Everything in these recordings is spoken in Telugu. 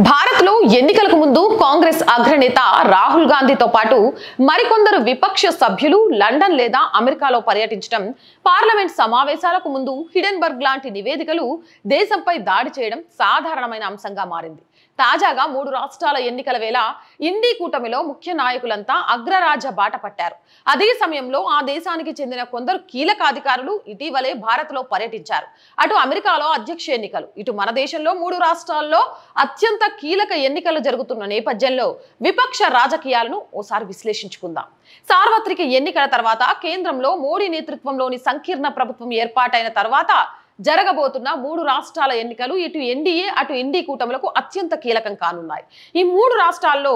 భారత్ లో ఎన్నికలకు ముందు కాంగ్రెస్ అగ్రనేత రాహుల్ గాంధీతో పాటు మరికొందరు విపక్ష సభ్యులు లండన్ లేదా అమెరికాలో పర్యటించడం, పార్లమెంట్ సమావేశాలకు ముందు హిడెన్బర్గ్ లాంటి నివేదికలు దేశంపై దాడి చేయడం సాధారణమైన అంశంగా మారింది. తాజాగా 3 రాష్ట్రాల ఎన్నికల వేళ ఇండీ కూటమిలో ముఖ్య నాయకులంతా అగ్రరాజ్య బాట పట్టారు. అదే సమయంలో ఆ దేశానికి చెందిన కొందరు కీలక అధికారులు ఇటీవలే భారత్లో పర్యటించారు. అటు అమెరికాలో అధ్యక్ష ఎన్నికలు, ఇటు మన దేశంలో 3 రాష్ట్రాల్లో అత్యంత కీలక ఎన్నికలు జరుగుతున్న నేపథ్యంలో విపక్ష రాజకీయాలను ఓసారి విశ్లేషించుకుందాం. సార్వత్రిక ఎన్నికల తర్వాత కేంద్రంలో మోడీ నేతృత్వంలోని సంకీర్ణ ప్రభుత్వం ఏర్పాటైన తర్వాత జరగబోతున్న 3 రాష్ట్రాల ఎన్నికలు ఇటు ఎన్డీఏ అటు ఇండీ కూటములకు అత్యంత కీలకం కానున్నాయి. ఈ 3 రాష్ట్రాల్లో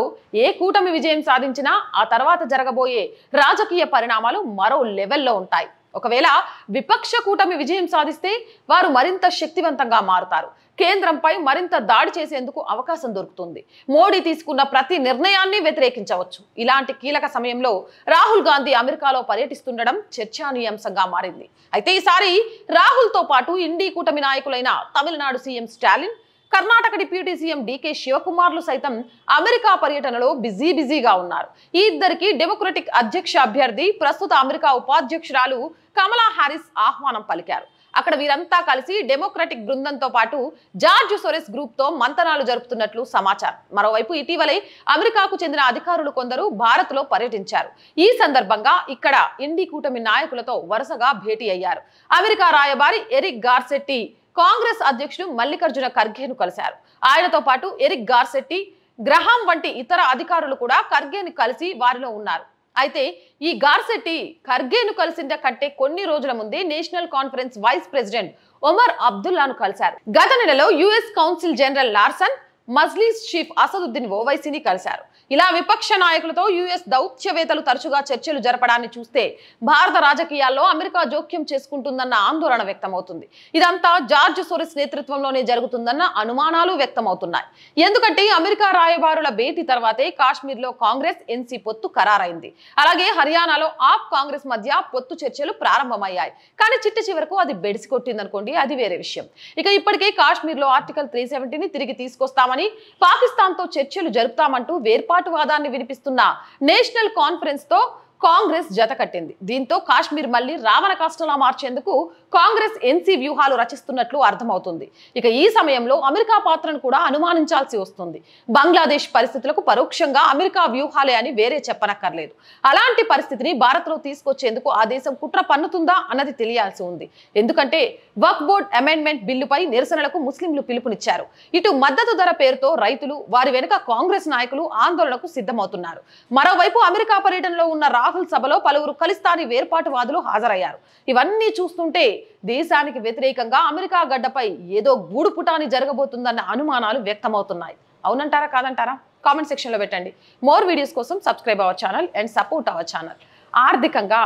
ఏ కూటమి విజయం సాధించినా ఆ తర్వాత జరగబోయే రాజకీయ పరిణామాలు మరో లెవెల్లో ఉంటాయి. ఒకవేళ విపక్ష కూటమి విజయం సాధిస్తే వారు మరింత శక్తివంతంగా మారుతారు. కేంద్రంపై మరింత దాడి చేసేందుకు అవకాశం దొరుకుతుంది. మోడీ తీసుకున్న ప్రతి నిర్ణయాన్ని వ్యతిరేకించవచ్చు. ఇలాంటి కీలక సమయంలో రాహుల్ గాంధీ అమెరికాలో పర్యటిస్తుండడం చర్చానీయాంశంగా మారింది. అయితే ఈసారి రాహుల్ తో పాటు ఇండీ కూటమి నాయకులైన Tamil Nadu CM Stalin, Karnataka deputy CM DK శివకుమార్లు సైతం అమెరికా పర్యటనలో బిజీగా ఉన్నారు. ఈ ఇద్దరికి డెమోక్రటిక్ అధ్యక్ష అభ్యర్థి, ప్రస్తుత అమెరికా ఉపాధ్యక్షురాలు కమలా హారిస్ ఆహ్వానం పలికారు. అక్కడ వీరంతా కలిసి డెమోక్రటిక్ బృందంతో పాటు జార్జ్ సోరెస్ గ్రూప్ తో మంతనాలు జరుపుతున్నట్లు సమాచారం. మరోవైపు ఇటీవలే అమెరికాకు చెందిన అధికారులు కొందరు భారత్ లో పర్యటించారు. ఈ సందర్భంగా ఇక్కడ ఇండీ కూటమి నాయకులతో వరుసగా భేటీ అయ్యారు. అమెరికా రాయబారి ఎరిక్ గార్సెట్టి కాంగ్రెస్ అధ్యక్షుడు మల్లికార్జున ఖర్గేను కలిశారు. ఆయనతో పాటు ఎరిక్ గార్సెట్టి, గ్రహాం వంటి ఇతర అధికారులు కూడా ఖర్గేను కలిసి వారిలో ఉన్నారు. అయితే ఈ గార్సెట్టి ఖర్గేను కలిసిన కంటే కొన్ని రోజుల ముందే national conference vice president Omar అబ్దుల్లాను కలిశారు. గత నెలలో US council general Larsen, Majlis chief Asaduddin ఓవైసీని కలిశారు. ఇలా విపక్ష నాయకులతో యుఎస్ దౌత్యవేత్తలు తరచుగా చర్చలు జరపడాన్ని చూస్తే భారత రాజకీయాల్లో అమెరికా జోక్యం చేసుకుంటుందన్న ఆందోళన వ్యక్తమవుతుంది. ఇదంతా జార్జ్ సోరెస్ నేతృత్వంలోనే జరుగుతుందన్న అనుమానాలు వ్యక్తమవుతున్నాయి. ఎందుకంటే అమెరికా రాయబారుల భేటీ తర్వాతే కాశ్మీర్లో కాంగ్రెస్ ఎన్సీ పొత్తు ఖరారైంది. అలాగే హర్యానాలో ఆప్ కాంగ్రెస్ మధ్య పొత్తు చర్చలు ప్రారంభమయ్యాయి. కానీ చిట్ట చివరకు అది బెడిసి కొట్టిందనుకోండి, అది వేరే విషయం. ఇక ఇప్పటికే కాశ్మీర్లో ఆర్టికల్ 370ని తిరిగి తీసుకొస్తామని, పాకిస్తాన్ తో చర్చలు జరుపుతామంటూ వేర్పాటువాదాన్ని వినిపిస్తున్న నేషనల్ కాన్ఫరెన్స్ తో కాంగ్రెస్ జత కట్టింది. దీంతో కాశ్మీర్ మళ్లీ రావణ కాష్టలా మార్చేందుకు కాంగ్రెస్ ఎన్సీ వ్యూహాలు రచిస్తున్నట్లు అర్థమవుతుంది. ఇక ఈ సమయంలో అమెరికా పాత్రను కూడా అనుమానించాల్సి వస్తుంది. బంగ్లాదేశ్ పరిస్థితులకు పరోక్షంగా అమెరికా వ్యూహాలే అని వేరే చెప్పనక్కర్లేదు. అలాంటి పరిస్థితిని భారత్ లో తీసుకొచ్చేందుకు ఆ దేశం కుట్ర పన్నుతుందా అన్నది తెలియాల్సి ఉంది. ఎందుకంటే వక్ఫ్ బోర్డ్ అమెండ్మెంట్ బిల్లుపై నిరసనలకు ముస్లింలు పిలుపునిచ్చారు. ఇటు మద్దతు ధర పేరుతో రైతులు, వారి వెనుక కాంగ్రెస్ నాయకులు ఆందోళనకు సిద్ధమవుతున్నారు. మరోవైపు అమెరికా పర్యటనలో ఉన్న రాహుల్ సభలో పలువురు ఖలిస్తానీ వేర్పాటువాదులు హాజరయ్యారు. ఇవన్నీ చూస్తుంటే దేశానికి వ్యతిరేకంగా అమెరికా గడ్డపై ఏదో గూడుపుటాని జరగబోతుందన్న అనుమానాలు వ్యక్తమవుతున్నాయి. అవునంటారా కాదంటారా? కామెంట్ సెక్షన్ లో పెట్టండి. మోర్ వీడియోస్ కోసం subscribe our channel and support our channel. ఆర్థికంగా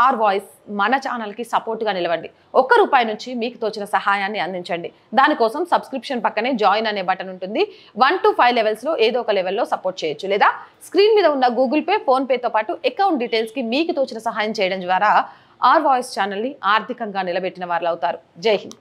ఆర్ వాయిస్ మన ఛానల్కి సపోర్ట్గా నిలవండి. ₹1 నుంచి మీకు తోచిన సహాయాన్ని అందించండి. దానికోసం సబ్స్క్రిప్షన్ పక్కనే జాయిన్ అనే బటన్ ఉంటుంది. 1 to 5 లెవెల్స్లో ఏదో ఒక లెవెల్లో సపోర్ట్ చేయొచ్చు. లేదా స్క్రీన్ మీద ఉన్న గూగుల్ పే, ఫోన్ పేతో పాటు అకౌంట్ డీటెయిల్స్కి మీకు తోచిన సహాయం చేయడం ద్వారా ఆర్ వాయిస్ ఛానల్ని ఆర్థికంగా నిలబెట్టిన వారు అవుతారు. జై హింద్.